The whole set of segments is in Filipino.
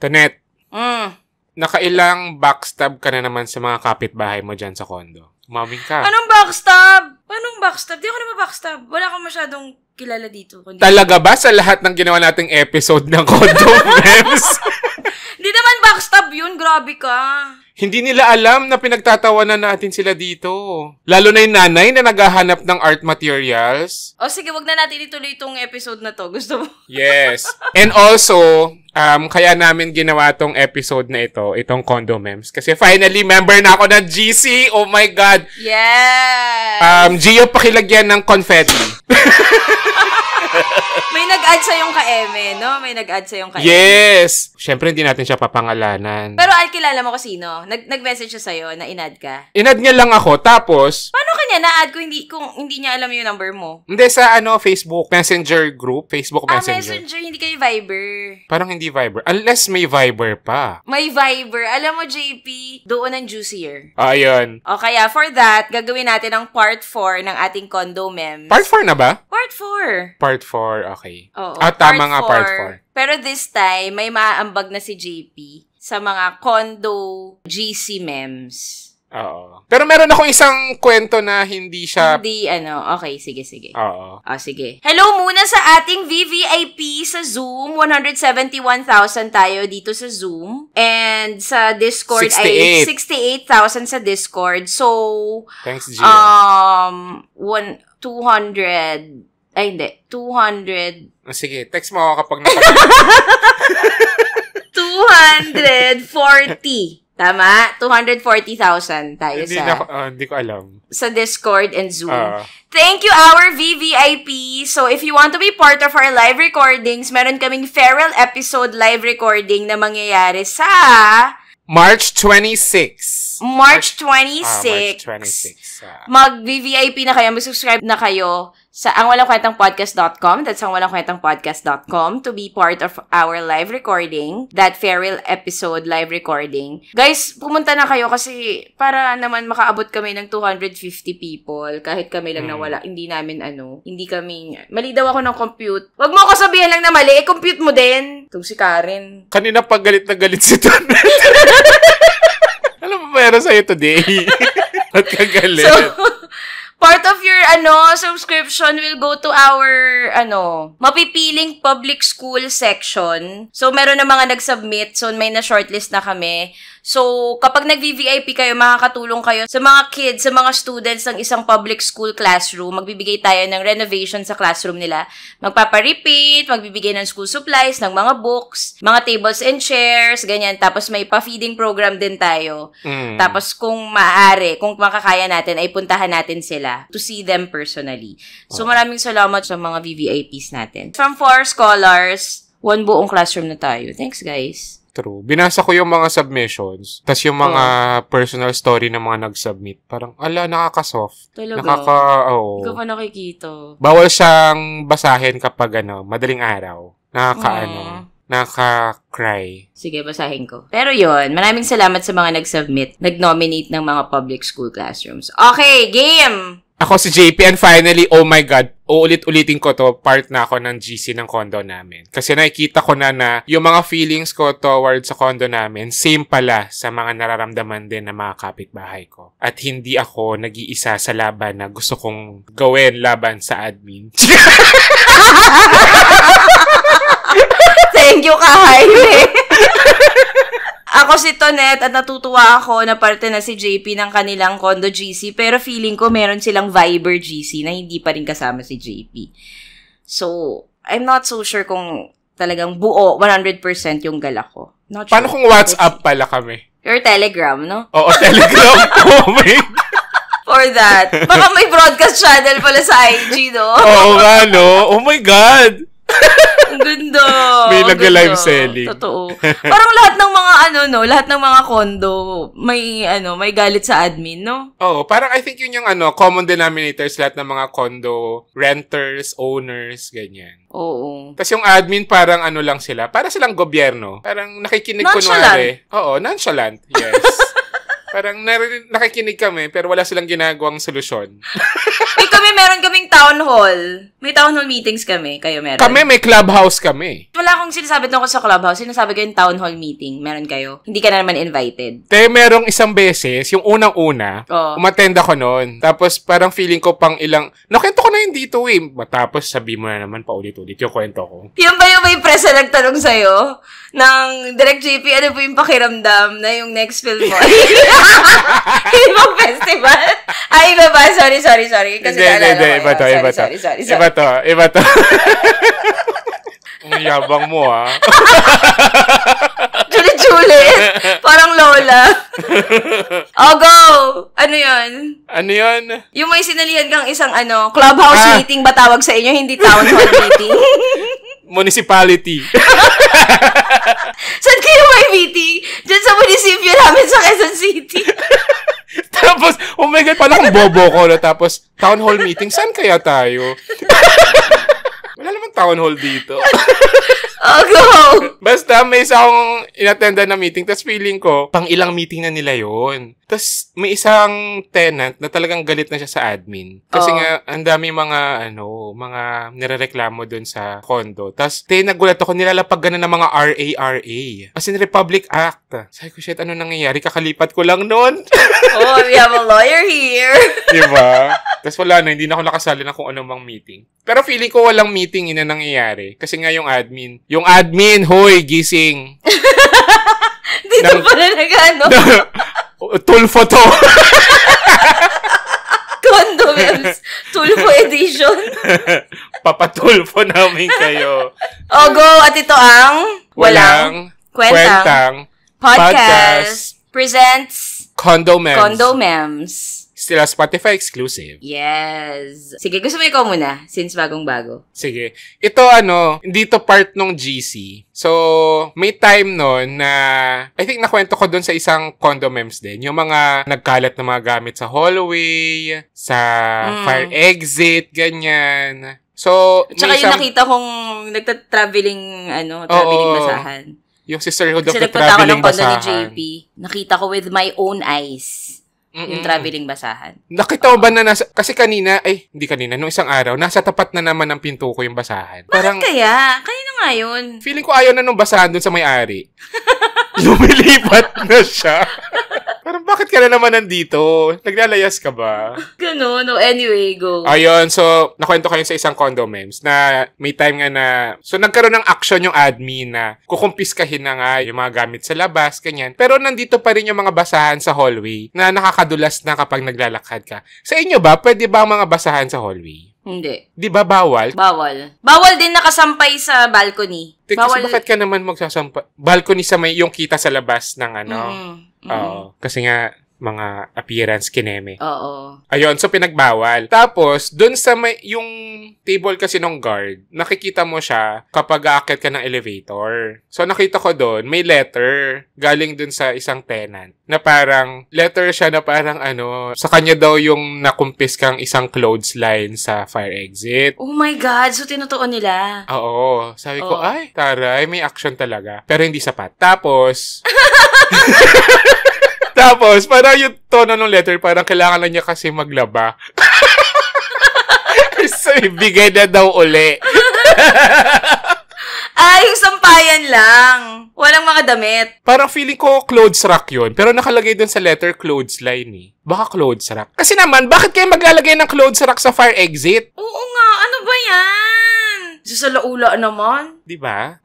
Tanet, Mm. nakailang backstab ka na naman sa mga kapitbahay mo dyan sa condo? Umaming ka. Anong backstab? Anong backstab? Di ako naman backstab. Wala akong masyadong kilala dito. Talaga ba sa lahat ng ginawa nating episode ng Condo Memes? Di naman backstab yun. Grabe ka. Hindi nila alam na pinagtatawanan natin sila dito. Lalo na yung nanay na naghahanap ng art materials. O sige, wag na natin ituloy itong episode na to. Gusto mo? Yes. And also, kaya namin ginawa tong episode na ito, itong Condo Memes. Kasi finally, member na ako ng GC. Oh my God. Yes. Gio, pakilagyan ng confetti. May nag-add sa yung ka-eme, no? May nag-add sa yung ka-eme. Yes! Siyempre, hindi natin siya papangalanan. Pero kilala mo ko sino? Nag-message siya sa'yo na in-add ka? In-add niya lang ako, tapos... Paano kanya na-add kung hindi niya alam yung number mo? Hindi, sa Facebook Messenger group. Facebook Messenger. Messenger, hindi kayo Viber. Parang hindi Viber. Unless may Viber pa. May Viber. Alam mo, JP, doon ang juicier. Ayun. O kaya, for that, gagawin natin ang part 4 ng ating Condo Memes. Part 4 na ba? Part 4. Part 4, okay. Oo. Tama nga, part 4. Pero this time, may maaambag na si JP sa mga condo GC memes. Oo. Pero meron akong isang kwento na hindi siya... Hindi, okay, sige. Oo. Sige. Hello muna sa ating VVIP sa Zoom. 171,000 tayo dito sa Zoom. And sa Discord 68. ay 68,000 sa Discord. So, Thanks, Gio. 200... Ay, hindi. 200... Sige, text mo ako kapag 240. Tama? 240,000 tayo Hindi ko alam. Sa Discord and Zoom. Thank you, our VVIP. So, if you want to be part of our live recordings, meron kaming Feral episode live recording na mangyayari sa... March 26. March 26. Mag-VVIP na kayo, mag-subscribe na kayo sa angwalangkwentangpodcast.com. That's angwalangkwentangpodcast.com to be part of our live recording, that Feral episode live recording. Guys, pumunta na kayo kasi para naman makaabot kami ng 250 people kahit kami lang nawala. Hindi kami, mali daw ako ng compute. Wag mo ako sabihan lang na mali, compute mo din. Itong si Karen. Kanina pag galit na galit si Ton. Alam mo meron sa'yo today? Ba't ka galit? So, part of your, subscription will go to our, mapipiling public school section. So, meron na mga nag-submit. So, may na-shortlist na kami. So, kapag nag-VVIP kayo, makakatulong kayo sa mga kids, sa mga students ng isang public school classroom. Magbibigay tayo ng renovation sa classroom nila. Magpaparepaint, magbibigay ng school supplies, ng mga books, mga tables and chairs, ganyan. Tapos, may pa-feeding program din tayo. Tapos, kung maaari, kung makakaya natin, ay puntahan natin sila to see them personally. So, maraming salamat sa mga VVIPs natin. From 4 scholars, 1 buong classroom na tayo. Thanks, guys. True. Binasa ko yung mga submissions. Tas yung mga personal story ng mga nag-submit. Parang, nakaka-soft. Talaga? Oo. Hindi ko pa nakikita. Bawal siyang basahin kapag, madaling araw. Nakaka-cry. Sige, basahin ko. Pero yun, maraming salamat sa mga nag-submit, nag-nominate ng mga public school classrooms. Okay, game! Ako si JP and finally, oh my God, uulit-ulitin ko to, part na ako ng GC ng condo namin. Kasi nakikita ko na yung mga feelings ko towards sa condo namin, same pala sa mga nararamdaman din ng mga kapitbahay ko. At hindi ako nag-iisa sa laban na gusto kong gawin laban sa admin. Thank you, Kahaime. Ako si Tonet at natutuwa ako na parte na si JP ng kanilang condo GC, pero feeling ko meron silang Viber GC na hindi pa rin kasama si JP. So, I'm not so sure kung talagang buo 100% yung gala ko. Not sure. Paano kung WhatsApp pala kami? Or Telegram, no? Oo, Telegram. Oh my God. For that. Baka may broadcast channel pala sa IG, no? Oo nga, no? Oh my God. Ang ganda. May nag-live selling. Totoo. Parang lahat ng mga lahat ng mga condo, may galit sa admin, no? Oo, parang I think yun yung common denominators lahat ng mga condo renters, owners, ganyan. Oo. Tapos yung admin parang lang sila, para silang gobyerno. Parang nakikinig Nonchalant. kunwari. Oo, nonchalant. Yes. Parang nakikinig kami, pero wala silang ginagawang solusyon. Meron kaming town hall. May town hall meetings kami. Kayo meron? Kami, may clubhouse kami. Wala akong sinasabi tungkol sa clubhouse. Sinasabi ko yung town hall meeting. Meron kayo? Hindi ka na naman invited. Te, merong isang beses, yung unang-una, umattend ako noon. Tapos parang feeling ko pang ilang, nakwento ko na yun dito eh. Matapos sabi mo na naman paulit-ulit yung kwento ko. Yan ba yung may press na nagtanong sa'yo? Ng Direct JP, ano po yung pakiramdam na yung next film mo? Ibang festival? Ay, iba ba? Sorry. Kasi hindi. Iba to. Ang yabang mo, ha? Chulit. Parang lola. Go! Ano yun? Yung may sinalihan kang isang clubhouse meeting ba tawag sa inyo? Hindi town hall meeting? Municipality. Saan kayo may meeting? Diyan sa munisipyo namin sa Quezon City. Tapos, oh my God, pala kang bobo ko. No? Tapos, town hall meeting, saan kaya tayo? Wala naman town hall dito. Go! Basta may isa akong inattendan na meeting, tapos feeling ko, pang ilang meeting na nila yon. Tapos may isang tenant na talagang galit na siya sa admin. Kasi nga, ang dami mga nirereklamo dun sa condo. Tapos, nagulat ako, nilalapag na ng mga RA. As in, Republic Act. Sabi ko, shit, ano nangyayari? Kakalipat ko lang nun. We have a lawyer here. Diba? Tapos wala na, hindi na ako nakasali na kung anong meeting. Pero feeling ko walang meeting na nangyayari. Kasi nga yung admin, hoy, gising. Dito pala nag-ano. Tulfo to. Condoms. Tulfo edition. Papatulfo namin kayo. Go. At ito ang Walang Kwentang Podcast presents Condo Mems. Still a Spotify exclusive. Yes. Sige, gusto mo ikaw muna, since bagong-bago. Sige. Ito, dito part nung GC. So, may time nun na, I think nakwento ko dun sa isang condo memes din. Yung mga nagkalat na mga gamit sa hallway, sa fire exit, ganyan. So, tsaka yung nakita kong nagta-traveling, basahan. Yung Sisterhood of the Traveling Basahan. Kasi nagpunta ako ng condo ni Basahan. JP. Nakita ko with my own eyes. Yung traveling basahan. Nakita mo ba na kasi hindi kanina, nung isang araw, nasa tapat na naman ng pinto ko yung basahan. Parang, kaya? Kanino nga yun? Feeling ko ayaw na nung basahan dun sa may-ari. Lumilipat na siya. Parang bakit ka na naman nandito? Naglalayas ka ba? Ganun. No, anyway, go. Ayun, so, nakwento kayo sa isang condo memes na may time nga na, so nagkaroon ng action yung admin na kukumpiskahin na nga yung mga gamit sa labas, ganyan. Pero nandito pa rin yung mga basahan sa hallway na nakakadulas na kapag naglalakad ka. Sa inyo ba, pwede ba ang mga basahan sa hallway? Hindi. Di ba bawal? Bawal din nakasampay sa balcony. Kasi bakit ka naman magsasampay? Balcony sa may yung kita sa labas ng Oo. Kasi nga, mga appearance kineme. Oo. Ayun, so pinagbawal. Tapos, dun sa yung table kasi ng guard, nakikita mo siya kapag aakyat ka ng elevator. So, nakita ko dun, may letter galing dun sa isang tenant na parang, letter siya na parang sa kanya daw yung nakumpis kang isang clothesline sa fire exit. Oh my God, so tinutuon nila. Oo. Sabi ko, ay, taray, may action talaga. Pero hindi sapat. Tapos, parang yung tono ng letter, parang kailangan na niya kasi maglaba. So, ibigay na daw uli. Yung sampayan lang. Walang mga damit. Parang feeling ko clothes rack yun. Pero nakalagay dun sa letter clothesline eh. Baka clothes rack. Kasi naman, bakit kayo maglalagay ng clothes rack sa fire exit? Oo nga, ano ba yan? Sa laula naman. Diba?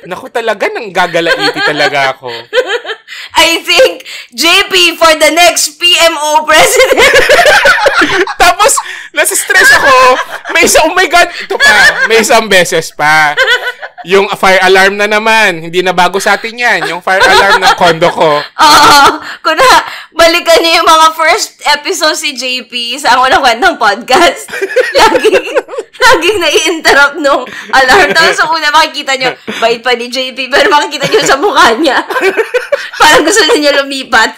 Naku talaga, nang gagalaiti talaga ako. I think JP for the next PMO president. Tapos, nasa-stress ako. Oh my God, ito pa. May isang beses pa. Yung fire alarm na naman. Hindi na bago sa atin yan. Yung fire alarm ng condo ko. Oo. Kung balikan niyo yung mga first episode si JP sa Ang Walang Kwentang Podcast. Laging nai-interrupt nung alarm. Tapos sa una makikita niyo, bait pa ni JP, pero makikita niyo sa mukha niya. Parang gusto niya lumipat.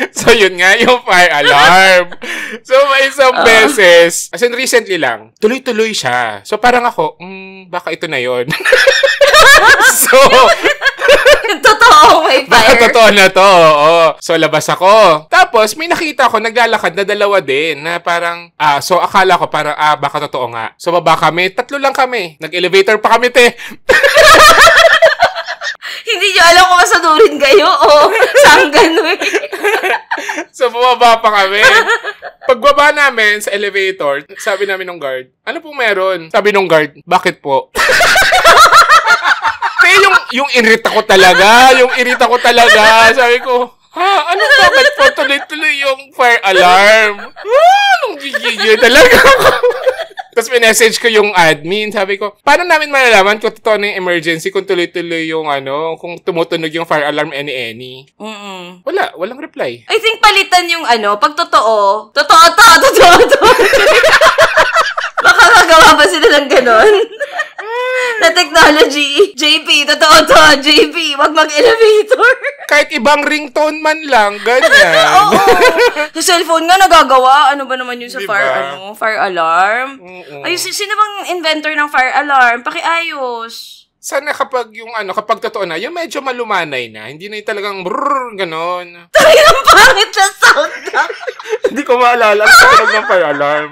So, yun nga, yung fire alarm. So, may isang beses, as in recently lang, tuloy-tuloy siya. So, parang ako, baka ito na yun. So, Totoo, May Baka fire. totoo na to, oo. So, labas ako. Tapos, may nakita ko, naglalakad na dalawa din, na parang, so akala ko parang, baka totoo nga. So, baba kami, 3 lang kami. Nag-elevator pa kami, te. Hindi nyo alam kung masadurin kayo o saan gano'n. So, bumaba pa kami. Pagbaba namin sa elevator, sabi namin ng guard, ano pong meron? Sabi ng guard, bakit po? Kaya yung irita ko talaga, sabi ko, anong bakit po tuloy-tuloy yung fire alarm? Anong gigigil talaga ako? Tapos message ko yung admin, sabi ko, paano namin malalaman kung totoo na yung emergency, kung tuloy-tuloy yung kung tumutunog yung fire alarm any. Walang reply. I think palitan yung pag totoo to. Baka gagawa pa sila ng ganon. Na technology. JP, totoo to. JP, wag mag-elevator. Kahit ibang ringtone man lang, ganyan. Oo. Sa cellphone nga nagagawa. Ano ba naman yun sa Diba? fire alarm? Mm-mm. Ay, sino bang inventor ng fire alarm? Pakiayos. Sana kapag kapag totoo na, yung medyo malumanay na, hindi na yung talagang brrrr, ganon. Talaga ang pangit na sound na. Hindi ko maalala ang tunog ng fire alarm.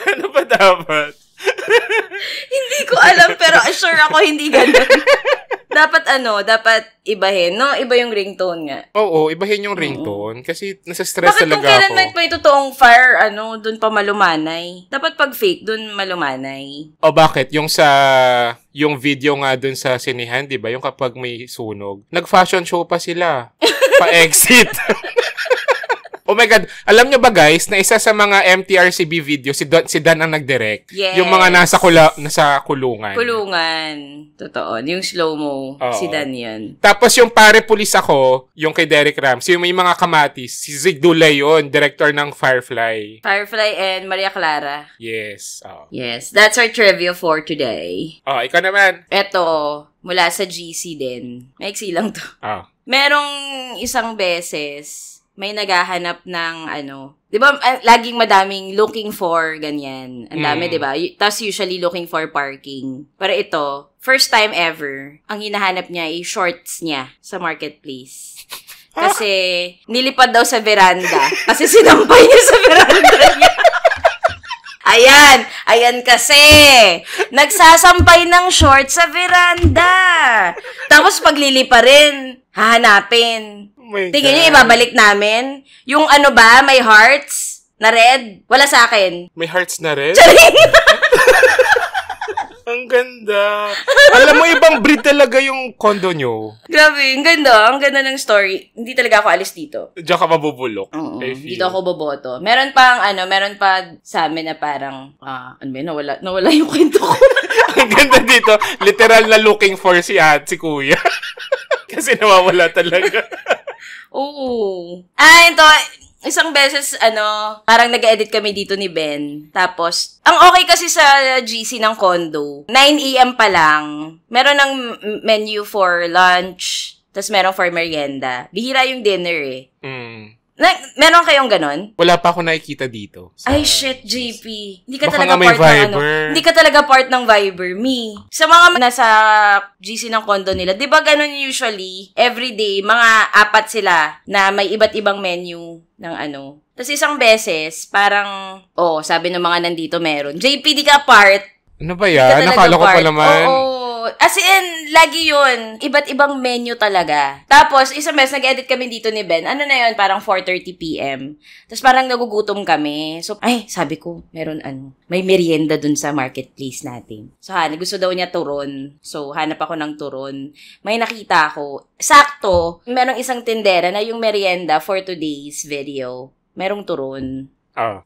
Ano ba dapat? Hindi ko alam, pero sure ako hindi ganun. Dapat ibahin, no? Iba yung ringtone nga. Oo, ibahin yung ringtone. Kasi nasa-stress Bakit talaga kung kailan ako. may totoong fire, dun pa malumanay? Dapat pag fake, dun malumanay. O bakit? Yung video nga dun sa sinihan, di ba? Yung kapag may sunog. Nag-fashion show pa sila. Pa-exit. Oh my God. Alam nyo ba guys, na isa sa mga MTRCB video, si Dan ang nag-direct. Yes. Yung mga nasa kulungan. Kulungan. Totoo. Yung slow-mo. Oo. Si Dan yun. Tapos yung pare pulis ako, yung kay Derek Rams, yung may mga kamatis, si Zig Dulay yun, director ng Firefly. Firefly and Maria Clara. Yes. Oh. Yes. That's our trivia for today. Oh, ikaw naman. Eto, mula sa GC din. Maiksi lang to. Oh. Merong isang beses, may naghahanap ng di ba, laging madaming looking for, ganyan. Ang dami, di ba? Tapos usually looking for parking. Pero ito, first time ever, ang hinahanap niya ay shorts niya sa marketplace. Kasi, nilipad daw sa veranda. Kasi sinampay niya sa veranda niya. Ayan kasi. Nagsasampay ng shorts sa veranda. Tapos paglilipa rin, hahanapin. Tingin niyo, ibabalik namin? Yung may hearts na red? Wala sa akin. May hearts na rin? Charing! Ang ganda. Alam mo, ibang breed talaga yung condo nyo. Grabe, ang ganda. Ang ganda ng story. Hindi talaga ako alis dito. Diyan ka mabubulok. Dito ako boboto. Meron pa sa amin na parang, nawala yung kwento ko. Ang ganda dito, literal na looking for si kuya. Kasi nawawala talaga. Oo. Ito, isang beses, parang nag-edit kami dito ni Ben. Tapos, ang okay kasi sa GC ng condo, 9 a.m. pa lang, meron ng menu for lunch, tapos meron for merienda. Bihira yung dinner eh. Meron kayong ganon? Wala pa ako nakikita dito. Ay, shit, JP. Hindi ka Baka talaga nga may part Viber. ng Hindi ka talaga part ng Viber. Me. Sa mga nasa GC ng condo nila, di ba ganon usually? Everyday, mga 4 sila na may iba't ibang menu ng Tapos isang beses, parang, sabi ng mga nandito meron. JP, di ka part. Ano ba yan? Nakala ko pa naman. Oo. As in, lagi yun. Iba't ibang menu talaga. Tapos, isang beses, nag-edit kami dito ni Ben. Ano na yun? Parang 4:30 p.m. Tapos parang nagugutom kami. So, sabi ko, may merienda dun sa marketplace natin. So, gusto daw niya turon. So, hanap ako ng turon. May nakita ako. Sakto, merong isang tindera na yung merienda for today's video. Merong turon.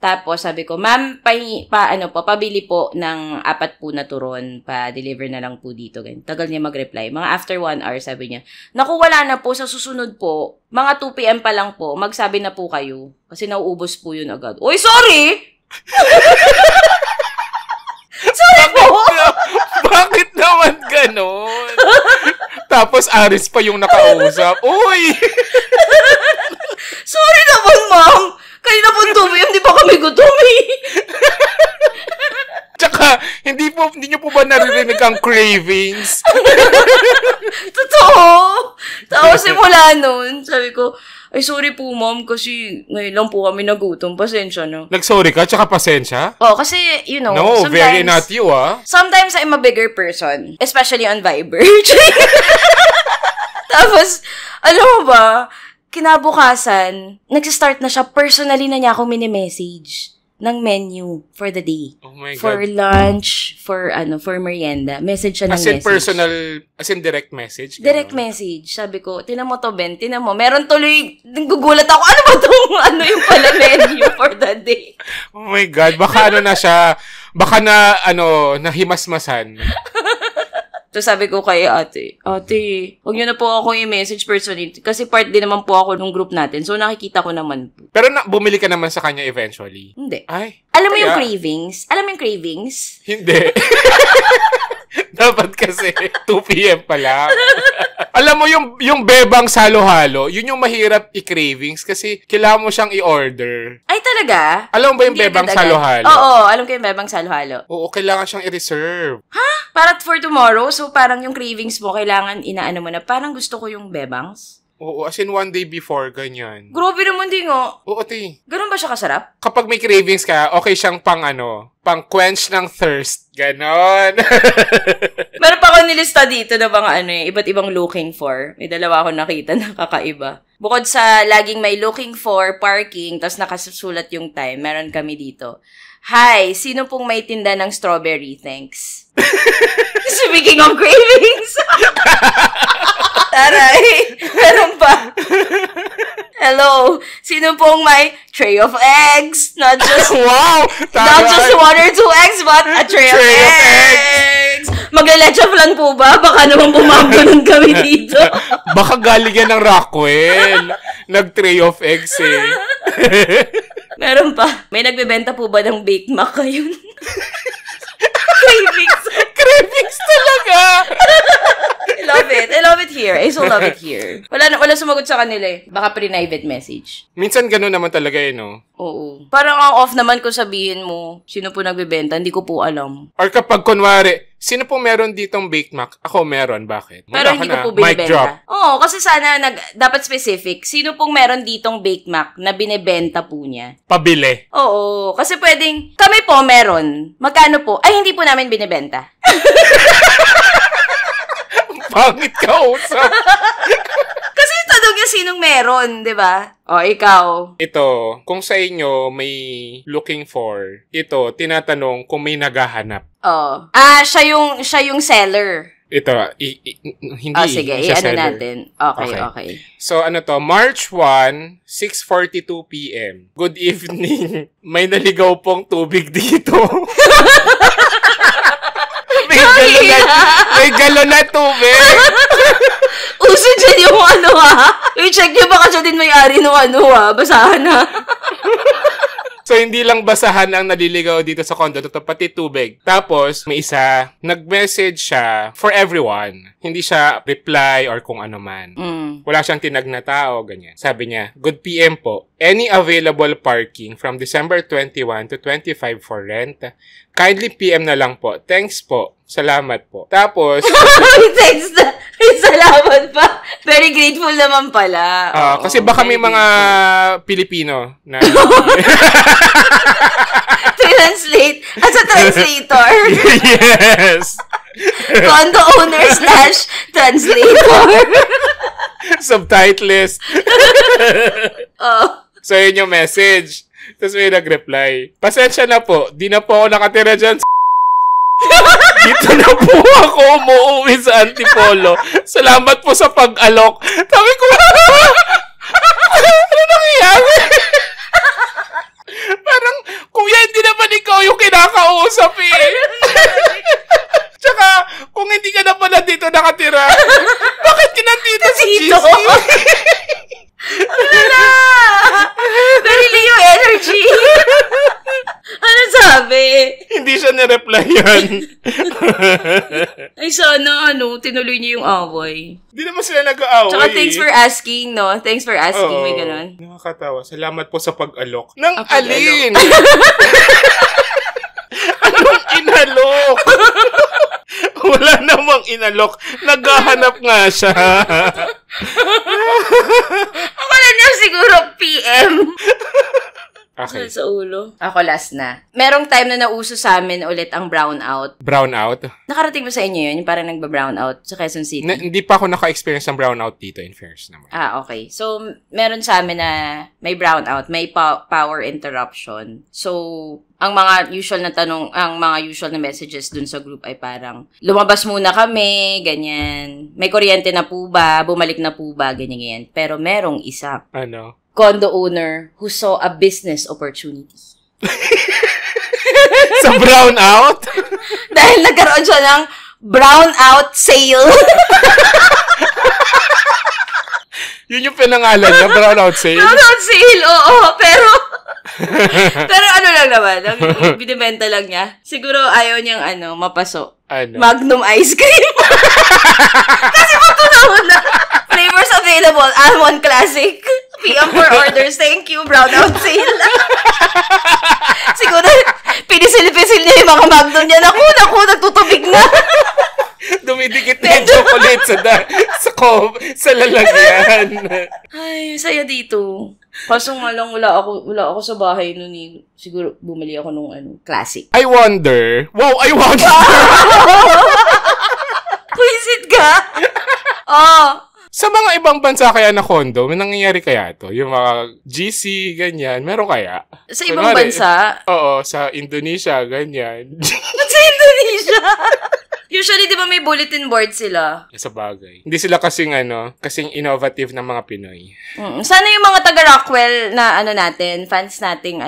Tapos, sabi ko, ma'am, pabili po ng 4 po na turon, pa-deliver na lang po dito. Ganyan. Tagal niya mag-reply. Mga after 1 hour, sabi niya, naku, wala na po, sa susunod po, mga 2 p.m. pa lang po, magsabi na po kayo. Kasi nauubos po yun agad. Uy, sorry! Sorry po! Bakit naman ganon? Tapos, Aris pa yung nakausap. Uy! Sorry naman, ma'am! Kanina po 2 p.m. di pa kami gutom eh. Tsaka, Hindi niyo po ba naririnig ang cravings? Totoo! Tapos simula nun, sabi ko, ay, sorry po, ma'am, kasi ngayon lang po kami nagutom. Pasensya na. Nag-sorry ka, tsaka pasensya? Oh, kasi, you know, No, sometimes, very not you, ah. Sometimes I'm a bigger person, especially on Viber. Tapos, alam mo ba, kinabukasan, nagsistart na siya, personally na niya ako mini-message ng menu for the day. Oh my God. For lunch, for merienda. Message siya ng As in message. personal, as in direct message? Ganun. Direct message. Sabi ko, tinan mo to, Ben. Tinan mo. Meron tuloy, gugulat ako. Ano ba itong, yung pala menu for the day? Oh my God. Baka na siya, baka nahimasmasan. So sabi ko kay ate, huwag niyo na po ako i-message personally kasi part din naman po ako ng group natin. So nakikita ko naman po. Pero bumili ka naman sa kanya eventually? Hindi. Ay. Alam mo yung cravings? Hindi. Dapat kasi 2 p.m. pa lang. Alam mo yung bebang halo-halo, yun yung mahirap i-cravings kasi kailangan mo siyang i-order. Ay talaga? Alam mo ba yung bebang halo-halo? Oo, alam ko yung bebang halo-halo. Oo, kailangan siyang i-reserve. Ha? Para for tomorrow? So parang yung cravings mo, kailangan inaano mo na, parang gusto ko yung bebangs? Oo, as in one day before, ganyan. Grabe naman din nga. Oo, ti. Ganun ba siya kasarap? Kapag may cravings ka, okay siyang pang quench ng thirst. Ganon. Meron pa ako nilista dito na mga iba't ibang looking for. May dalawa ako nakita na kakaiba. Bukod sa laging may looking for, parking, tapos nakasusulat yung time, meron kami dito. Hi, sino pong may tinda ng strawberry? Thanks. Speaking of cravings. Taray, meron pa. Hello, sino pong may tray of eggs? Not just wow, not just 1 or 2 eggs, but a tray of eggs. Magla-leche plan po ba? Baka naman bumabulon kami dito. Baka galing yan ng Rockwell. Nag-tray of eggs eh. Meron pa. May nagbebenta po ba ng Bake Mac kayo? Cravings talaga. I love it here. I so love it here. Wala sumagot sa kanila eh. Baka private message. Minsan ganun naman talaga eh, no? Oo. Parang ang off naman kung sabihin mo, sino po nagbebenta, hindi ko po alam. Or kapag kunwari, sino po meron ditong Bake Mac? Ako meron, bakit? Pero hindi ko po binibenta. Oo, kasi sana dapat specific. Sino pong meron ditong Bake Mac na binibenta po niya? Pabili. Oo, kasi pwedeng, kami po meron. Magkano po? Ay, hindi po namin binibenta. Pangit ka usap. Kasi yung tanong niya sinong meron, di ba? O, ikaw. Ito, kung sa inyo may looking for, ito, tinatanong kung may naghahanap. Oh. Siya yung seller. Ito, hindi. Sige, siya i-ano seller. natin. Okay. So, March 1, 6:42 p.m. Good evening. May naligaw pong tubig dito. May galon na tubig. Uso dyan yung I-check nyo baka siya din may-ari ng basahan na. So, hindi lang basahan ang naliligaw dito sa condo, pati tubig. Tapos, may isa, nag-message siya for everyone. Hindi siya reply or kung ano man. Wala siyang tinag na tao, ganyan. Sabi niya, good PM po. Any available parking from December 21 to 25 for rent? Kindly PM na lang po. Thanks po. Salamat po. Tapos, thanks na. Salamat pa. Very grateful naman pala. Kasi baka may mga Pilipino na translate as a translator. Yes. Condo owner / translator. Subtitlist. So, yun yung message. Tapos may nag-reply. Pasensya na po. Di na po ako nakatira dyan. Dito na po ako umuwi sa Antipolo. Salamat po sa pag-alok. Sabi ko, ano nangyayari? Parang, kuya, hindi naman ikaw yung kinakausap eh. Tsaka, kung hindi ka na pala dito nakatira, bakit ka nandito sa GC? Wala! Very Leo energy! Ano sabi? Hindi siya nireply yan. Ay, sana, tinuloy niyo yung away. Hindi naman sila nag-aaway. Tsaka thanks for asking, no? Thanks for asking, may ganun. Nakakatawa. Salamat po sa pag-alok. Nang alin? Anong inalok? Wala namang inalok. Naghahanap nga siya. Ako lang niya siguro PM. Okay. Sa ulo. Ako last na. Merong time na nauso sa amin ulit ang brownout. Brownout? Nakarating ba sa inyo yun? Yung parang nagba-brownout sa Quezon City? Hindi pa ako naka-experience ng brownout dito in fairness naman. Okay. So, meron sa amin na may brownout, may power interruption. So, ang mga usual na messages dun sa group ay parang, lumabas muna kami, ganyan. May kuryente na po ba? Bumalik na po ba? Ganyan. Pero merong isa. Ano? Condo owner who saw a business opportunity. Sa brownout? Dahil nagkaroon siya ng brownout sale. Yun yung pinangalan niya, brownout sale? Brownout sale, oo. Pero ano lang naman, ang binibenta lang niya. Siguro ayaw niyang mapaso. Ano? Magnum ice cream. Kasi matunaw na. Flavors available, Almond Classic. PM for orders. Thank you, brownout sale. Siguro, pinisil-pisil niya yung mga Magnum niya. Naku, nagtutubig na. Dumidikit na yung chocolate sa lalagyan. Ay, saya dito. Kaso nga lang, wala ako sa bahay nun eh. Siguro, bumili ako nung classic. I wonder. Wow, I wonder. Quisit ka? Oh. Sa mga ibang bansa kaya na condo, may nangyayari kaya to? Yung mga GC, ganyan, meron kaya? Sa ibang bansa? Oo, sa Indonesia, ganyan. Sa Indonesia? Usually, di ba may bulletin board sila? Sa bagay. Hindi sila kasing innovative ng mga Pinoy. Sana yung mga taga-Rockwell na natin, fans nating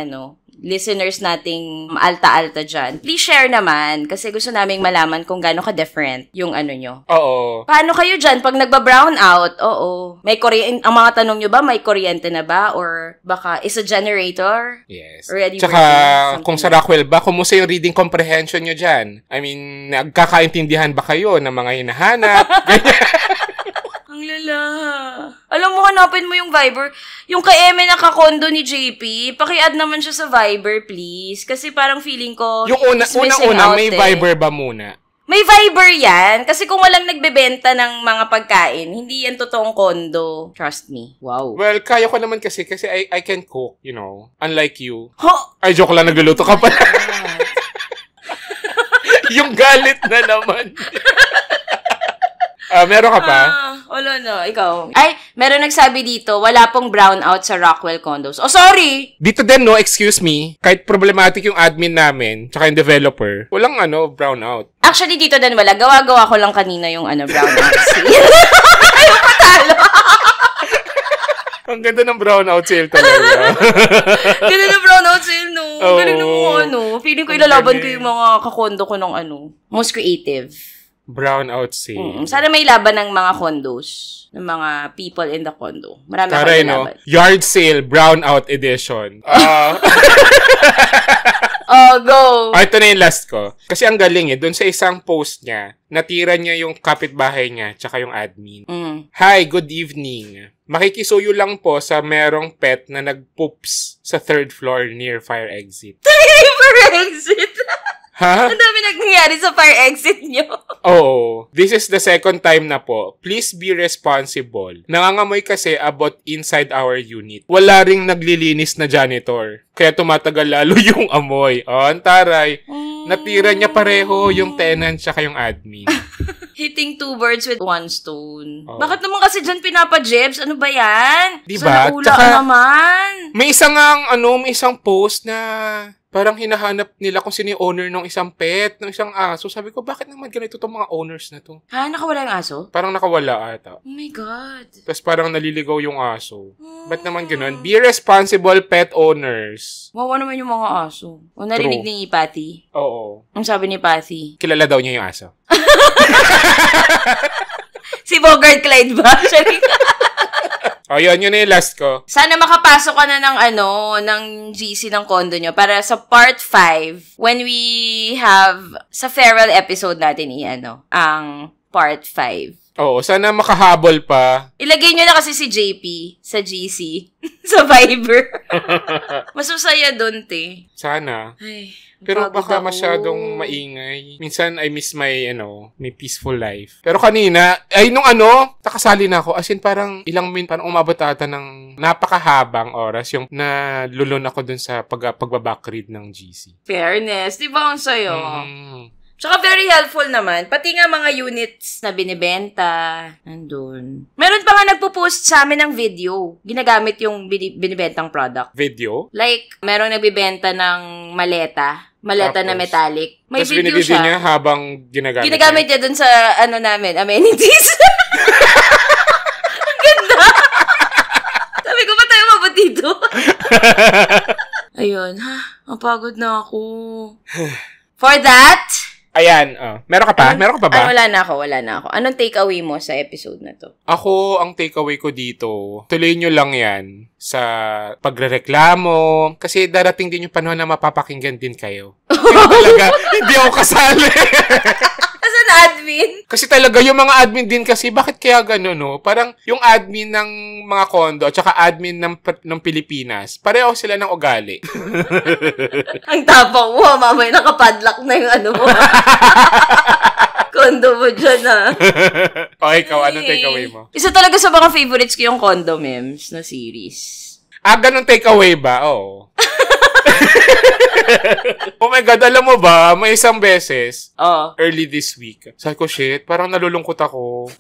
listeners nating alta-alta dyan, please share naman kasi gusto naming malaman kung gaano ka-different yung nyo. Oo. Paano kayo dyan pag nagba-brown out? Oo. Ang mga tanong nyo ba, may kuryente na ba? Or baka is a generator? Yes. Already tsaka kung sa Rockwell ba, kumusta yung reading comprehension nyo dyan? I mean, nagkakaintindihan ba kayo ng mga hinahanap? Ang lala. Alam mo, hanapin mo yung Viber. Yung ka-Eme na ka-condo ni JP, paki-add naman siya sa Viber, please. Kasi parang feeling ko, yung unang-una, may Viber ba muna? May Viber yan. Kasi kung walang nagbebenta ng mga pagkain, hindi yan totoong condo. Trust me. Wow. Well, kaya ko naman kasi I can cook, you know. Unlike you. Ho! Ay, joke lang, nagluluto ka pala. Yung galit na naman. Meron ka pa? Wala na. Ikaw. Ay, meron nagsabi dito, wala pong brownout sa Rockwell condos. Oh, sorry! Dito din, no, excuse me. Kahit problematic yung admin namin, tsaka yung developer, walang brownout. Actually, dito din wala. Gawa-gawa ko lang kanina yung brownout sale. Ayaw patalo. Ang ganda ng brownout sale talaga. Ganda ng brownout sale, no? Oh, galing ng mga Feeling ko ilalaban ko yung mga kakondo ko ng most creative. Brownout sale. Sana may laban ng mga condos, ng mga people in the condo. Marami ako laban. Yard sale, brownout edition. Go! Ito na yung last ko. Kasi ang galing doon sa isang post niya, natira niya yung kapitbahay niya, tsaka yung admin. Hi, good evening. Makikisuyo lang po sa merong pet na nagpoops sa 3rd floor near fire exit. Fire exit? Ha? Ang dami nangyayari sa fire exit nyo. Oo. This is the second time na po. Please be responsible. Nangangamoy kasi about inside our unit. Wala ring naglilinis na janitor. Kaya tumatagal lalo yung amoy. Ang taray. Natira niya pareho yung tenant tsaka yung admin. Hitting 2 birds with 1 stone. Bakit naman kasi dyan pinapa-jebs? Ano ba yan? Diba? Sa naula naman. May isang post na parang hinahanap nila kung sino yung owner ng isang pet, ng isang aso. Sabi ko, bakit naman ganito itong mga owners na to? Ha? Nakawala yung aso? Parang nakawala ata. Oh my God. Tapos parang naliligaw yung aso. Ba't naman ganun? Be responsible pet owners. Wawa naman yung mga aso. O narinig ni Patty? Oo. Ang sabi ni Patty? Kilala daw niya yung aso. Si Bogart Clyde ba? Yun na yung last ko. Sana makapasok ka na ng GC ng condo nyo para sa part 5, when we have, sa farewell episode natin ang part 5. Oo, sana makahabol pa. Ilagay nyo na kasi si JP sa GC. Sa Viber. Mas masaya dun, te. Sana. Ay, Pero pagod baka ako. masyadong maingay. Minsan, I miss my, may peaceful life. Pero kanina, nakasali na ako. As in, parang parang umabot ata ng napakahabang oras yung nalulun ako dun sa pagbabackread ng GC. Fairness. Di ba ang sayo? Mm. Tsaka very helpful naman. Pati nga mga units na binibenta. Nandun. Meron pa nga nagpo-post sa amin ng video. Ginagamit yung binibentang product. Video? Like, merong nagbibenta ng maleta. Maleta na Tapos, metallic. May Tapos video binibigyan siya. niya habang ginagamit Ginagamit niya dun sa, namin, amenities. Ang ganda. Sabi ko, ba tayo mabot dito? Ayun, mapagod na ako. For that, Ayan, meron ka pa? Meron ka pa ba? wala na ako. Anong takeaway mo sa episode na to? Ako, ang takeaway ko dito, tuloy nyo lang yan sa pagrereklamo. Kasi darating din yung panahon na mapapakinggan din kayo. Kaya talaga, hindi ako kasali. As an admin? Kasi talaga, yung mga admin din kasi, bakit kaya gano'n, no? Parang yung admin ng mga kondo at saka admin ng Pilipinas, pareho sila ng ugali. Ang tapang mo, mamay nakapadlock na yung mo. Kondo mo dyan, O, ikaw, anong takeaway mo? Isa talaga sa mga favorites ko yung Kondo Memes na series. Ganun takeaway ba? Oo. Oh my God, alam mo ba, may isang beses, early this week, sabi ko, shit, parang nalulungkot ako.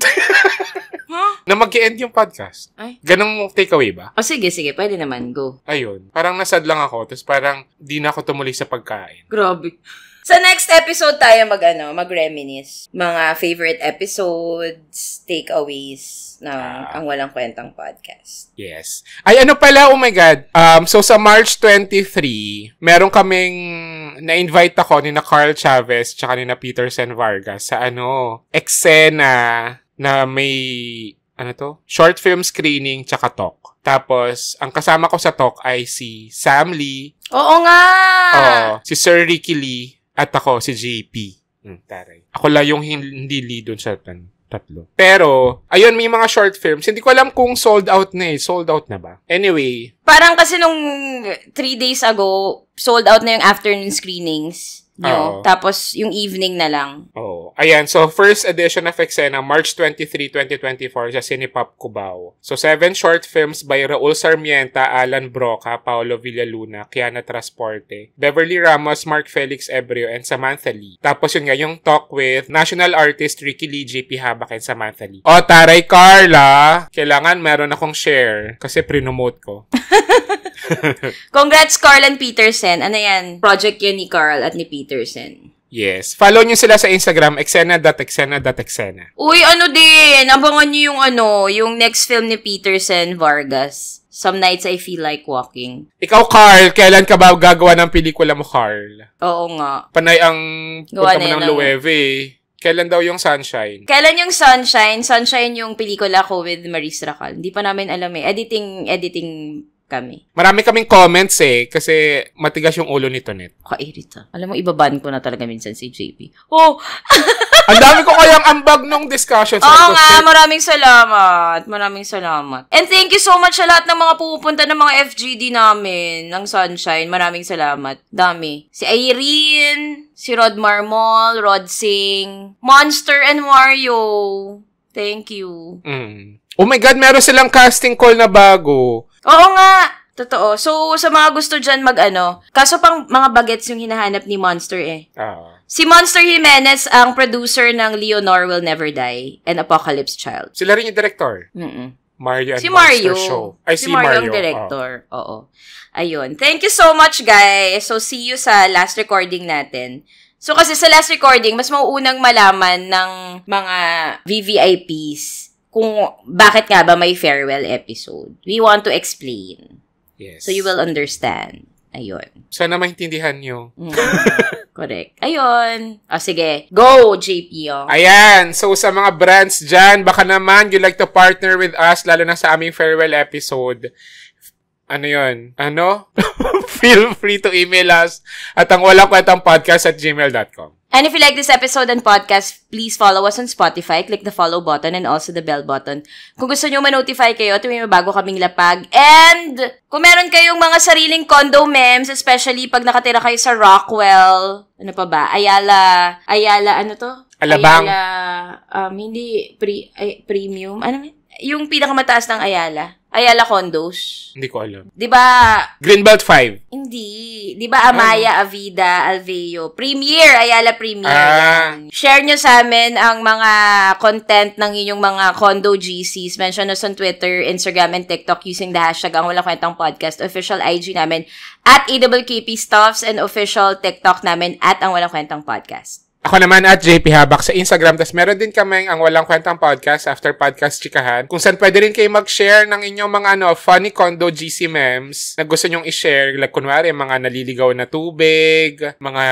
Na mag-end yung podcast. Ay. Ganong takeaway ba? Sige, pwede naman, go. Ayun. Parang nasad lang ako, tapos parang di na ako tumuloy sa pagkain. Grabe. Sa next episode tayo mag-reminisce. Mga favorite episodes, takeaways ng Ang Walang Kwentang Podcast. Yes. Ay, ano pala, oh my God. So, sa March 23, meron kaming na-invite ako ni na Carl Chavez tsaka ni na Peterson Vargas sa eksena na may, short film screening tsaka talk. Tapos, ang kasama ko sa talk ay si Sam Lee. Oo nga! Si Sir Ricky Lee. At ako, si JP. Taray. Ako lang yung hindi lead dun sa tatlo. Pero, ayun, may mga short films. Hindi ko alam kung sold out na eh. Sold out na ba? Anyway. Parang kasi nung 3 days ago, sold out na yung afternoon screenings nyo. Tapos, yung evening na lang. Ayan. So, first edition of Eksena, March 23, 2024 sa Cinepop Cubao. So, 7 short films by Raul Sarmienta, Alan Broca, Paolo Villaluna, Kiana Trasporte, Beverly Ramos, Mark Felix Ebrio, and Samantha Lee. Tapos yun nga, yung talk with national artist Ricky Lee, JP Habak, and Samantha Lee. Taray Carla! Kailangan meron akong share kasi pre-nomote ko. Congrats, Carl and Peterson. Ano yan? Project yun ni Carl at ni Peterson. Yes. Follow nyo sila sa Instagram, eksena.eksena.eksena. Uy, abangan nyo yung next film ni Peterson Vargas. Some Nights I Feel Like Walking. Ikaw, Carl, kailan ka ba gagawa ng pelikula mo, Carl? Oo nga. Panay ang punta mo Gawa ng Loewe. Kailan daw yung Sunshine? Kailan yung Sunshine? Sunshine yung pelikula ko with Maris Racal. Hindi pa namin alam eh. Editing kami. Marami kaming comments kasi matigas yung ulo ni Tonet. Kairita. Alam mo, ibaban ko na talaga minsan si JP. Ang dami ko kayang ambag nung discussion. Oo nga, maraming salamat. And thank you so much sa lahat ng mga pupunta ng mga FGD namin ng Sunshine. Maraming salamat. Dami. Si Irene, si Rod Marmol, Rod Singh, Monster and Mario. Thank you. Oh my God, meron silang casting call na bago. Oo nga. Totoo. So, sa mga gusto dyan kaso pang mga bagets yung hinahanap ni Monster eh. Si Monster Jimenez ang producer ng Leonor Will Never Die and Apocalypse Child. Sila rin yung director. Mario and si Monster Mario. Show. Si Mario ang director. Oo. Ayun. Thank you so much, guys. So, see you sa last recording natin. So, kasi sa last recording, mas mauunang malaman ng mga VVIPs kung bakit nga ba may farewell episode. We want to explain. Yes. So, you will understand. Ayun. Sana maintindihan nyo. Correct. Ayun. Sige. Go, JP. Ayan. So, sa mga brands dyan, baka naman you like to partner with us, lalo na sa aming farewell episode. Feel free to email us at ang walang kwentang podcast@gmail.com. And if you like this episode and podcast, please follow us on Spotify. Click the follow button and also the bell button. Kung gusto nyo ma-notify kayo, tuwing may bago kaming lapag. And kung meron kayong mga sariling condo memes, especially pag nakatira kayo sa Rockwell, ano pa ba? Ayala, ano to? Alabang. Hindi, premium. Ano? Yung pinakamataas ng Ayala condos. Hindi ko alam. Di ba? Greenbelt 5. Hindi. Di ba Amaya, Avida, Alveo? Premier, Ayala Premier. Yan. Share nyo sa amin ang mga content ng inyong mga condo GCs. Mention us on Twitter, Instagram, and TikTok using the hashtag Ang Walang Kwentang Podcast. Official IG namin at AWKP Stuffs and official TikTok namin at Ang Walang Kwentang Podcast. Ako naman at JP Habak sa Instagram. Tapos meron din kaming Ang Walang Kwentang Podcast after podcast chikahan. Kung saan pwede rin kayo mag-share ng inyong mga funny condo GC memes na gusto nyong i-share. Like kunwari, mga naliligaw na tubig, mga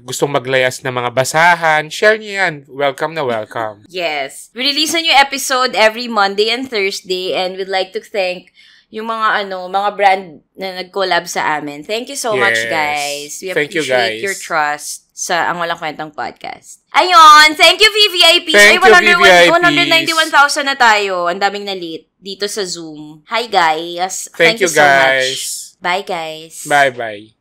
gustong maglayas na mga basahan. Share nyo yan. Welcome na welcome. Yes. We release a new episode every Monday and Thursday and we'd like to thank yung mga mga brand na nag-collab sa amin. Thank you so much, guys. We appreciate your trust sa Ang Walang Kwentang Podcast. Ayun, thank you VVIPs. Thank you VVIPs. 191,000 na tayo. Ang daming na-late dito sa Zoom. Hi guys. Thank you so guys. much. Bye guys. Bye-bye.